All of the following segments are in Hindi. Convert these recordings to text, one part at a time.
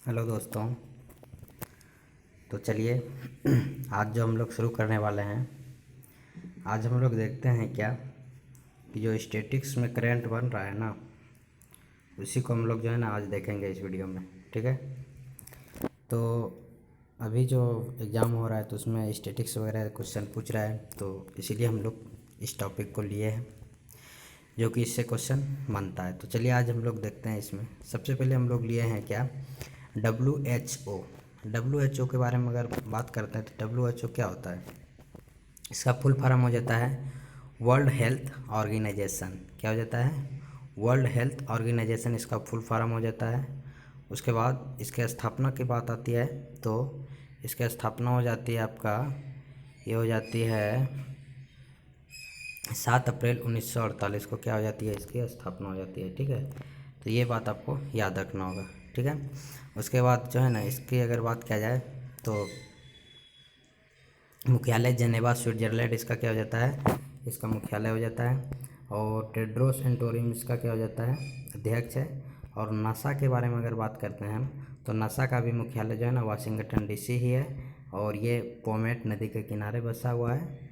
हेलो दोस्तों। तो चलिए आज जो हम लोग शुरू करने वाले हैं, आज हम लोग देखते हैं क्या कि जो स्टैटिक्स में करंट बन रहा है ना, उसी को हम लोग जो है ना आज देखेंगे इस वीडियो में। ठीक है। तो अभी जो एग्ज़ाम हो रहा है तो उसमें स्टैटिक्स वगैरह क्वेश्चन पूछ रहा है, तो इसीलिए हम लोग इस टॉपिक को लिए हैं जो कि इससे क्वेश्चन बनता है। तो चलिए आज हम लोग देखते हैं। इसमें सबसे पहले हम लोग लिए हैं क्या, WHO। WHO के बारे में अगर बात करते हैं तो WHO क्या होता है, इसका फुल फॉर्म हो जाता है वर्ल्ड हेल्थ ऑर्गेनाइजेशन। क्या हो जाता है? वर्ल्ड हेल्थ ऑर्गेनाइजेशन इसका फुल फॉर्म हो जाता है। उसके बाद इसके स्थापना की बात आती है तो इसकी स्थापना हो जाती है आपका, ये हो जाती है 7 अप्रैल 1948 को क्या हो जाती है, इसकी स्थापना हो जाती है। ठीक है। तो ये बात आपको याद रखना होगा। ठीक है। उसके बाद जो है ना, इसकी अगर बात किया जाए तो मुख्यालय जेनेवा स्विट्जरलैंड इसका क्या हो जाता है, इसका मुख्यालय हो जाता है। और टेड्रोस एंटोनियम इसका क्या हो जाता है, अध्यक्ष है। और नासा के बारे में अगर बात करते हैं हम तो नासा का भी मुख्यालय जो है ना वाशिंगटन DC ही है, और ये पोमेट नदी के किनारे बसा हुआ है।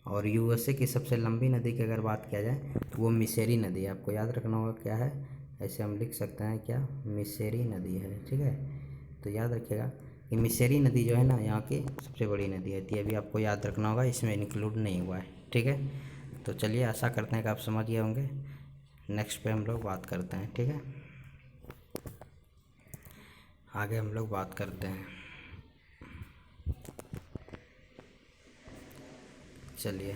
और USA की सबसे लंबी नदी की अगर बात किया जाए तो वो मिसेरी नदी है। आपको याद रखना होगा क्या है, ऐसे हम लिख सकते हैं क्या, मिसेरी नदी है। ठीक है। तो याद रखिएगा कि मिसेरी नदी जो है ना यहाँ की सबसे बड़ी नदी है। तो ये भी आपको याद रखना होगा, इसमें इंक्लूड नहीं हुआ है। ठीक है। तो चलिए आशा करते हैं कि आप समझ गए होंगे। नेक्स्ट पे हम लोग बात करते हैं। ठीक है। आगे हम लोग बात करते हैं। चलिए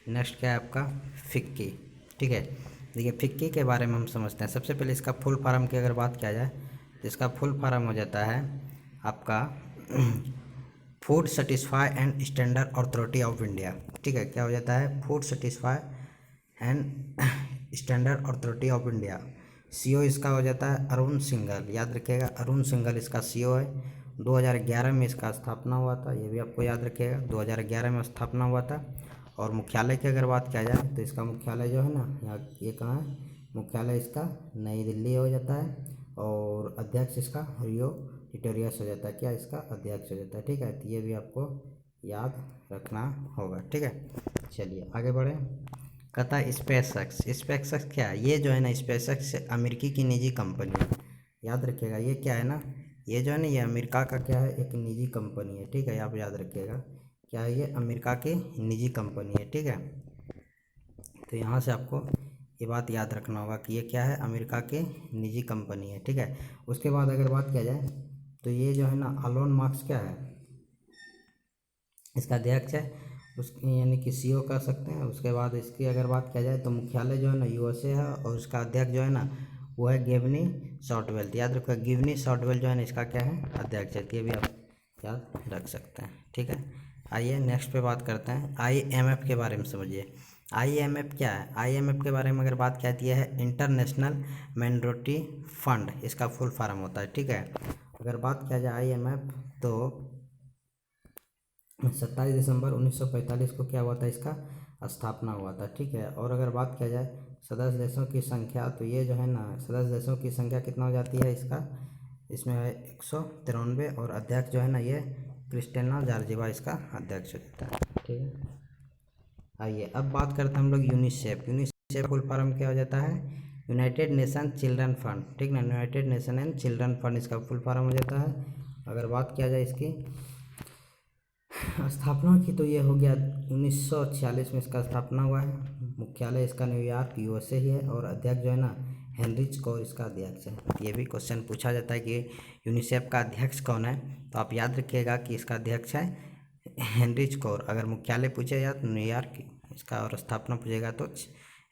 नेक्स्ट क्या है आपका, फिक्की। ठीक है। देखिए फिक्की के बारे में हम समझते हैं। सबसे पहले इसका फुल फॉर्म की अगर बात किया जाए तो इसका फुल फॉर्म हो जाता है आपका food satisfy and standard authority of India. ठीक है। क्या हो जाता है, food satisfy and standard authority of India. CO इसका हो जाता है अरुण सिंघल। याद रखिएगा अरुण सिंघल इसका CO है। 2011 में इसका स्थापना हुआ था, ये भी आपको याद रखिएगा 2011 में स्थापना हुआ था। और मुख्यालय की अगर बात किया जाए तो इसका मुख्यालय जो है ना यहाँ, ये कहाँ है, मुख्यालय इसका नई दिल्ली हो जाता है। और अध्यक्ष इसका रियो टिटोरियस हो जाता है। क्या, इसका अध्यक्ष हो जाता है। ठीक है। तो ये भी आपको याद रखना होगा। ठीक है। चलिए आगे बढ़े। कहता है स्पेसएक्स। स्पेसएक्स क्या है, ये जो है ना स्पेसएक्स अमेरिकी की निजी कंपनी है। याद रखिएगा ये क्या है ना, ये जो है ना ये अमेरिका का क्या है, एक निजी कंपनी है। ठीक है। आप याद रखिएगा क्या है, ये अमेरिका की निजी कंपनी है। ठीक है। तो यहाँ से आपको ये बात याद रखना होगा कि ये क्या है, अमेरिका की निजी कंपनी है। ठीक है। उसके बाद अगर बात किया जाए तो ये जो है ना एलोन मस्क क्या है, इसका अध्यक्ष है। उसकी यानी कि CEO कह सकते हैं। उसके बाद इसकी अगर बात किया जाए तो मुख्यालय जो है ना USA है, और उसका अध्यक्ष जो है ना वो है गिवनी शॉर्टवेल। याद रखो गिवनी शॉर्टवेल जो है ना इसका क्या है, अध्यक्ष है। ये भी आप याद रख सकते हैं। ठीक है। आइए नेक्स्ट पे बात करते हैं। IMF के बारे में समझिए। IMF क्या है, IMF के बारे में अगर बात की जाती है इंटरनेशनल मॉनेटरी फंड, इसका फुल फॉर्म होता है। ठीक है। अगर बात किया जाए IMF तो 27 दिसंबर 1945 को क्या हुआ था, इसका स्थापना हुआ था। ठीक है। और अगर बात किया जाए सदस्य देशों की संख्या तो ये जो है ना सदस्य देशों की संख्या कितना हो जाती है इसका, इसमें है 193। और अध्यक्ष जो है ना ये क्रिस्टेना जॉर्जिवा इसका अध्यक्ष हो जाता है। ठीक है। आइए अब बात करते हैं हम लोग यूनिसेफ। यूनिसेफ फुल फॉर्म क्या हो जाता है, यूनाइटेड नेशन चिल्ड्रन फंड। ठीक ना, United nation and children fund इसका फुल फॉर्म हो जाता है। अगर बात किया जाए इसकी स्थापना की तो ये हो गया 1946 में इसका स्थापना हुआ है। मुख्यालय इसका न्यूयॉर्क USA ही है। और अध्यक्ष जो है ना हेनरिच कौर इसका अध्यक्ष है। ये भी क्वेश्चन पूछा जाता है कि यूनिसेफ का अध्यक्ष कौन है, तो आप याद रखिएगा कि इसका अध्यक्ष है हेनरिच कौर। अगर मुख्यालय पूछे या तो न्यूयॉर्क इसका, और स्थापना पूछेगा तो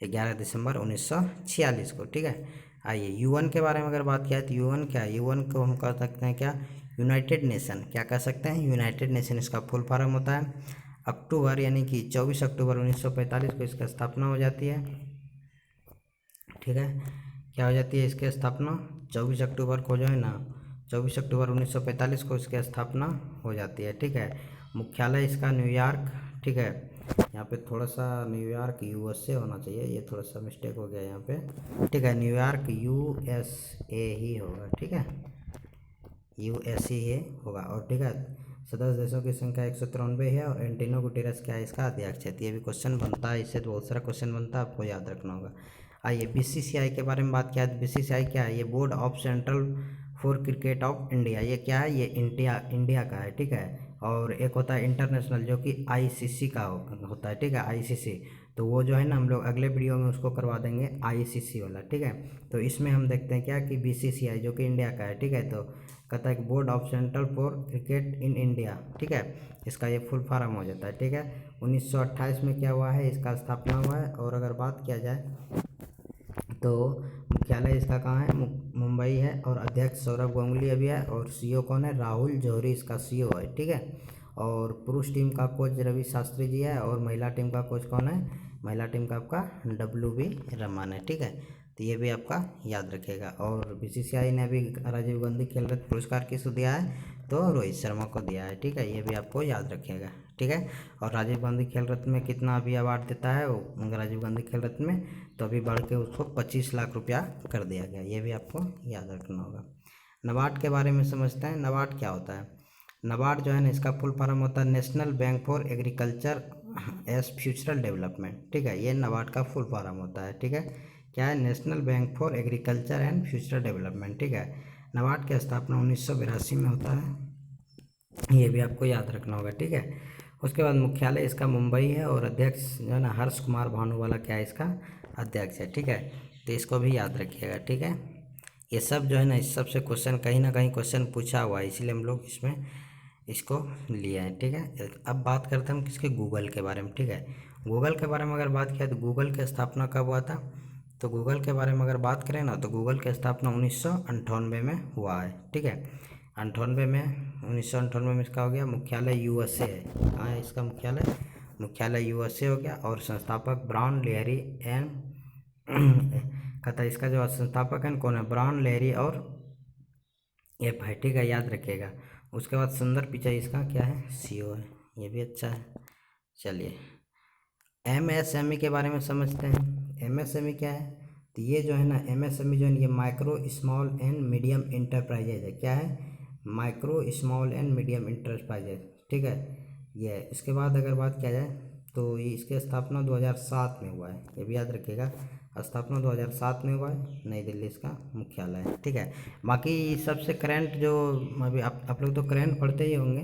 11 दिसंबर 1946 को। ठीक है। आइए UN के बारे में अगर बात किया तो UN क्या है, UN को हम कह सकते हैं क्या, यूनाइटेड नेशन। क्या कह सकते हैं, यूनाइटेड नेशन इसका फुल फॉर्म होता है। अक्टूबर यानी कि 24 अक्टूबर 1945 को इसकी स्थापना हो जाती है। ठीक है। क्या हो जाती है इसकी स्थापना, 24 अक्टूबर को जो है ना 24 अक्टूबर 1945 को इसकी स्थापना हो जाती है। ठीक है। मुख्यालय इसका न्यूयॉर्क। ठीक है। यहाँ पे थोड़ा सा न्यूयॉर्क USA होना चाहिए, ये थोड़ा सा मिस्टेक हो गया यहाँ पे। ठीक है। न्यूयॉर्क USA ही होगा। ठीक है। यूएसए ये होगा। और ठीक है, सदस्य देशों की संख्या 193 है और एंटोनियो गुटेरेस क्या है इसका अध्यक्ष है। तो ये भी क्वेश्चन बनता है, इससे तो बहुत सारा क्वेश्चन बनता है, आपको याद रखना होगा। आइए बीसीसीआई के बारे में बात किया है। बीसीसीआई क्या है? ये board of central for cricket of India. ये क्या है? ये इंडिया का है, ठीक है। और एक होता है इंटरनेशनल जो कि आईसीसी का होता है, ठीक है, आईसीसी। तो वो जो है ना हम लोग अगले वीडियो में उसको करवा देंगे आईसीसी वाला, ठीक है। तो इसमें हम देखते हैं क्या कि बीसीसीआई जो कि इंडिया का है, ठीक है। तो कहता है कि board of central for cricket in India, ठीक है। इसका ये फुल फॉर्म हो जाता है, ठीक है। 1928 में क्या हुआ है, इसका स्थापना हुआ है। और अगर बात किया जाए तो मुख्यालय इसका कहाँ है? मुंबई है। और अध्यक्ष सौरभ गांगुली अभी है। और सीईओ कौन है? राहुल जौहरी इसका सीईओ है, ठीक है। और पुरुष टीम का कोच रवि शास्त्री जी है। और महिला टीम का कोच कौन है? महिला टीम का आपका WB रमन है, ठीक है। तो ये भी आपका याद रखिएगा। और बीसीसीआई ने अभी राजीव गांधी खेल रत्न पुरस्कार किसको दिया है? तो रोहित शर्मा को दिया है, ठीक है। ये भी आपको याद रखिएगा, ठीक है। और राजीव गांधी खेल रत्न में कितना अभी अवार्ड देता है वो राजीव गांधी खेल रत्न में? तो अभी बढ़ के उसको 25 लाख रुपया कर दिया गया। ये भी आपको याद रखना होगा। नाबार्ड के बारे में समझते हैं। नाबार्ड क्या होता है? नाबार्ड जो है ना इसका फुल फॉर्म होता है national bank for agriculture as फ्यूचरल development, ठीक है। ये नाबार्ड का फुल फॉर्म होता है, ठीक है। क्या है? National bank for agriculture and future development, ठीक है। नाबार्ड की स्थापना 1982 में होता है। ये भी आपको याद रखना होगा, ठीक है। उसके बाद मुख्यालय इसका मुंबई है। और अध्यक्ष जो है ना हर्ष कुमार भानूवाला क्या है इसका अध्यक्ष है, ठीक है। तो इसको भी याद रखिएगा, ठीक है। ये सब जो है ना इस सब से क्वेश्चन कहीं ना कहीं क्वेश्चन पूछा हुआ है, इसलिए हम लोग इसमें इसको लिए हैं, ठीक है। अब बात करते हैं हम किसके? गूगल के बारे में, ठीक है। गूगल के बारे में अगर बात किया तो गूगल की स्थापना कब हुआ था? तो गूगल के बारे में अगर बात करें ना तो गूगल की स्थापना 1998 में हुआ है, ठीक है। 1998 में इसका हो गया। मुख्यालय यूएसए है। कहाँ है इसका मुख्यालय? मुख्यालय यूएसए हो गया। और संस्थापक ब्राउन लेहरी एंड कहता है इसका जो संस्थापक है कौन है? ब्राउन लेहरी और एप है, ठीक है, याद रखिएगा। उसके बाद सुंदर पिचाई इसका क्या है? सीईओ है। ये भी अच्छा है। चलिए MSME के बारे में समझते हैं। MSME क्या है? तो ये जो है ना MSME जो है ये micro small and medium enterprises है। क्या है? Micro small and medium enterprises, ठीक है। ये इसके बाद अगर बात किया जाए तो ये इसकी स्थापना 2007 में हुआ है। ये भी याद रखिएगा, स्थापना 2007 में हुआ है। नई दिल्ली इसका मुख्यालय है, ठीक है। बाकी सबसे करंट जो अभी आप लोग तो करंट पढ़ते ही होंगे,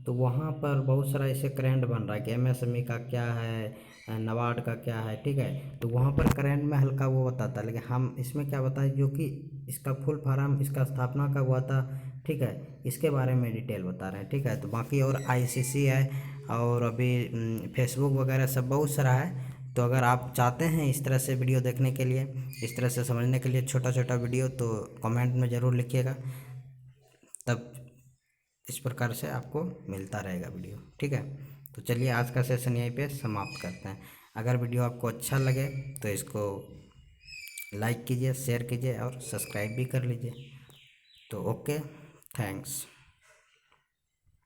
तो वहाँ पर बहुत सारा ऐसे करंट बन रहा है कि MSME का क्या है, नाबार्ड का क्या है, ठीक है। तो वहाँ पर करंट में हल्का वो बताता है, लेकिन हम इसमें क्या बताएं जो कि इसका फुल फॉर्म, इसका स्थापना कब हुआ था, ठीक है, इसके बारे में डिटेल बता रहे हैं, ठीक है। तो बाकी और ICC है और अभी फेसबुक वगैरह सब बहुत सारा है। तो अगर आप चाहते हैं इस तरह से वीडियो देखने के लिए, इस तरह से समझने के लिए छोटा छोटा वीडियो, तो कमेंट में ज़रूर लिखिएगा, तब इस प्रकार से आपको मिलता रहेगा वीडियो, ठीक है। तो चलिए आज का सेशन यहीं पे समाप्त करते हैं। अगर वीडियो आपको अच्छा लगे तो इसको लाइक कीजिए, शेयर कीजिए और सब्सक्राइब भी कर लीजिए। तो ओके, थैंक्स।